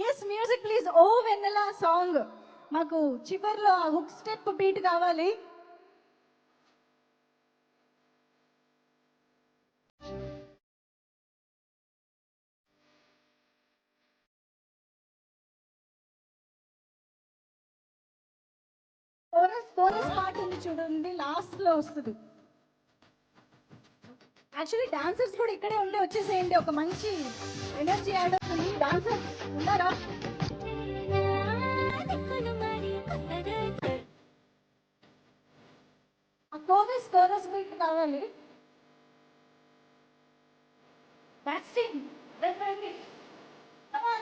Yes music please ఓ Vennela song మాకు చివర్లో ఆ హుక్ స్టెప్ బీట్ కావాలి. కోరస్ కోరస్ పార్ట్ ఉంది చూడండి, లాస్ట్ లో వస్తుంది. యాక్చువల్లీ డాన్సర్స్ కూడా ఇక్కడే ఉండి వచ్చేసేయండి, ఒక మంచి ఎనర్జీ యాడ్ అవుతుంది. డాన్సర్స్ ఉన్నారా? ఆ కోరస్ కోరస్ బీట్ కావాలి. బ్యాక్ స్టేజ్ రండి. Come on.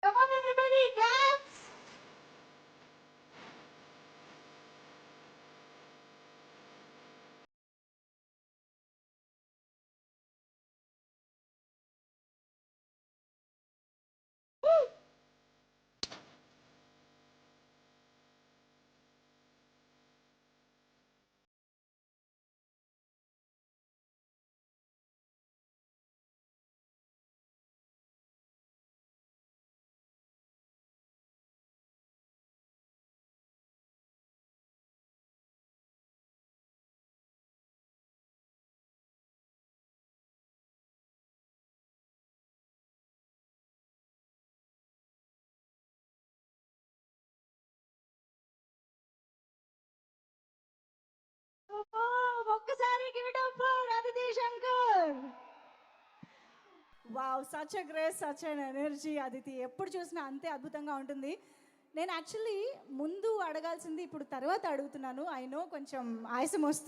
Come on everybody, dance. ఒక్కసారి give it up for Aditi Shankar. Wow, such a grace, such N energy Aditi. ఎప్పుడు చూసినా అంతే అద్భుతంగా ఉంటుంది. నేను యాక్చువల్లీ ముందు అడగాల్సింది ఇప్పుడు తర్వాత అడుగుతున్నాను. ఐ నో కొంచెం ఆయాసం వస్తుంది.